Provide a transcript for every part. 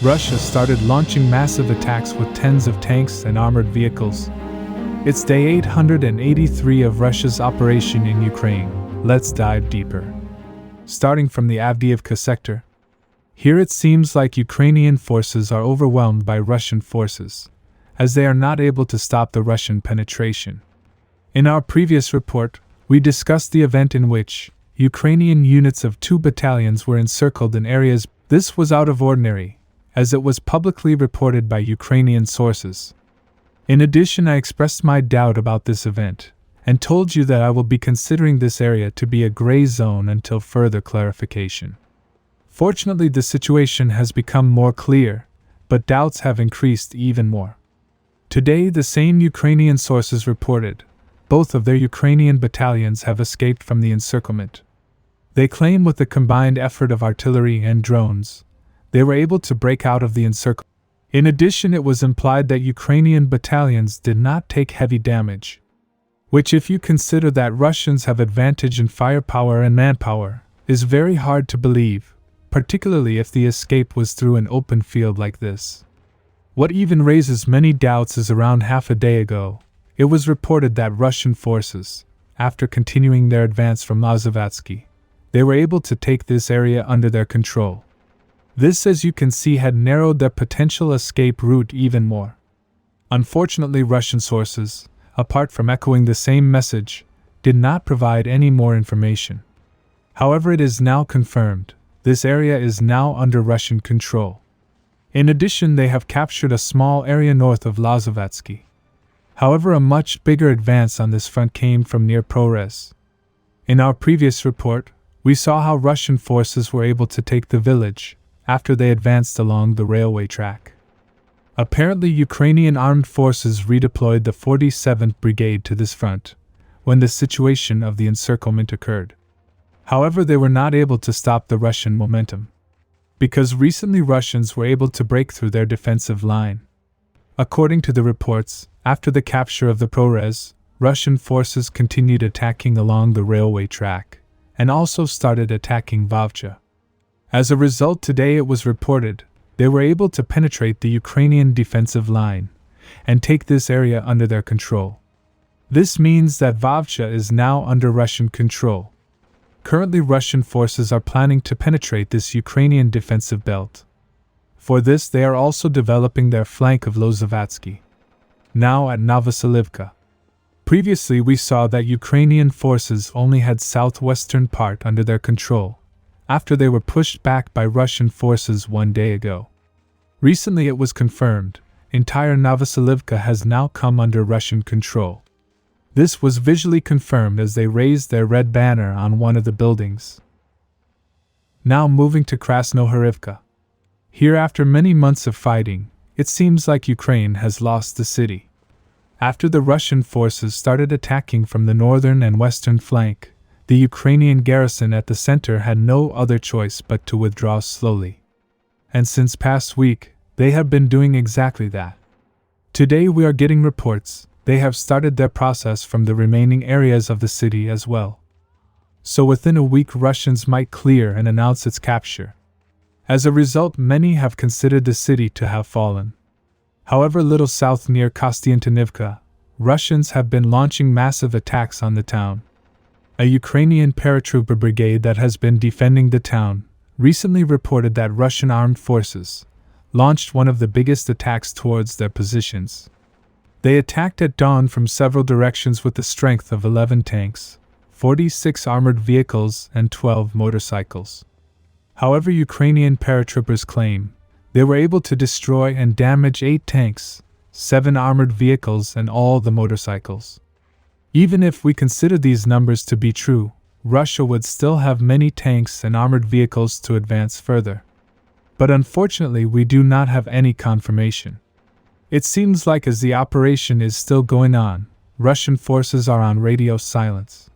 Russia started launching massive attacks with tens of tanks and armored vehicles. It's day 883 of Russia's operation in Ukraine. Let's dive deeper. Starting from the Avdiivka sector. Here it seems like Ukrainian forces are overwhelmed by Russian forces, as they are not able to stop the Russian penetration. In our previous report, we discussed the event in which Ukrainian units of 2 battalions were encircled in areas. This was out of ordinary, as it was publicly reported by Ukrainian sources. In addition, I expressed my doubt about this event, and told you that I will be considering this area to be a gray zone until further clarification. Fortunately, the situation has become more clear, but doubts have increased even more. Today, the same Ukrainian sources reported both of their Ukrainian battalions have escaped from the encirclement. They claim with the combined effort of artillery and drones, they were able to break out of the encirclement. In addition, it was implied that Ukrainian battalions did not take heavy damage, which, if you consider that Russians have advantage in firepower and manpower, is very hard to believe, particularly if the escape was through an open field like this. What even raises many doubts is around half a day ago, it was reported that Russian forces, after continuing their advance from Mazovatsky, they were able to take this area under their control. This, as you can see, had narrowed their potential escape route even more. Unfortunately, Russian sources, apart from echoing the same message, did not provide any more information. However, it is now confirmed, this area is now under Russian control. In addition, they have captured a small area north of Lazovatsky. However, a much bigger advance on this front came from near Prohres. In our previous report, we saw how Russian forces were able to take the village after they advanced along the railway track. Apparently, Ukrainian armed forces redeployed the 47th Brigade to this front when the situation of the encirclement occurred. However, they were not able to stop the Russian momentum, because recently Russians were able to break through their defensive line. According to the reports, after the capture of the Prohres, Russian forces continued attacking along the railway track, and also started attacking Avdiivka. As a result, today it was reported, they were able to penetrate the Ukrainian defensive line, and take this area under their control. This means that Avdiivka is now under Russian control. Currently, Russian forces are planning to penetrate this Ukrainian defensive belt. For this, they are also developing their flank of Lazovatsky, now at Novoselivka. Previously, we saw that Ukrainian forces only had southwestern part under their control, after they were pushed back by Russian forces 1 day ago. Recently, it was confirmed, entire Novoselivka has now come under Russian control. This was visually confirmed as they raised their red banner on one of the buildings. Now moving to Krasnohorivka. Here, after many months of fighting, it seems like Ukraine has lost the city. After the Russian forces started attacking from the northern and western flank, the Ukrainian garrison at the center had no other choice but to withdraw slowly. And since past week, they have been doing exactly that. Today we are getting reports, they have started their process from the remaining areas of the city as well. So within a week Russians might clear and announce its capture. As a result, many have considered the city to have fallen. However, little south near Kostyantynivka, Russians have been launching massive attacks on the town. A Ukrainian paratrooper brigade that has been defending the town recently reported that Russian armed forces launched one of the biggest attacks towards their positions. They attacked at dawn from several directions with the strength of 11 tanks, 46 armored vehicles, and 12 motorcycles. However, Ukrainian paratroopers claim they were able to destroy and damage 8 tanks, 7 armored vehicles, and all the motorcycles. Even if we consider these numbers to be true, Russia would still have many tanks and armored vehicles to advance further. But unfortunately, we do not have any confirmation. It seems like as the operation is still going on, Russian forces are on radio silence.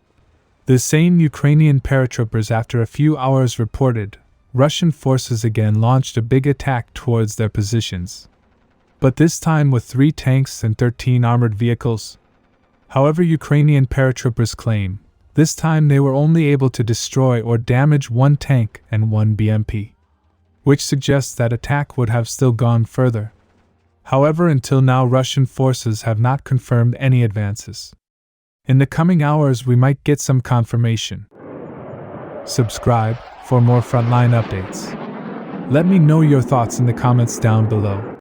The same Ukrainian paratroopers after a few hours reported, Russian forces again launched a big attack towards their positions. But this time with 3 tanks and 13 armored vehicles. However, Ukrainian paratroopers claim, this time they were only able to destroy or damage 1 tank and 1 BMP. which suggests that attack would have still gone further. However, until now Russian forces have not confirmed any advances. In the coming hours we might get some confirmation. Subscribe for more frontline updates. Let me know your thoughts in the comments down below.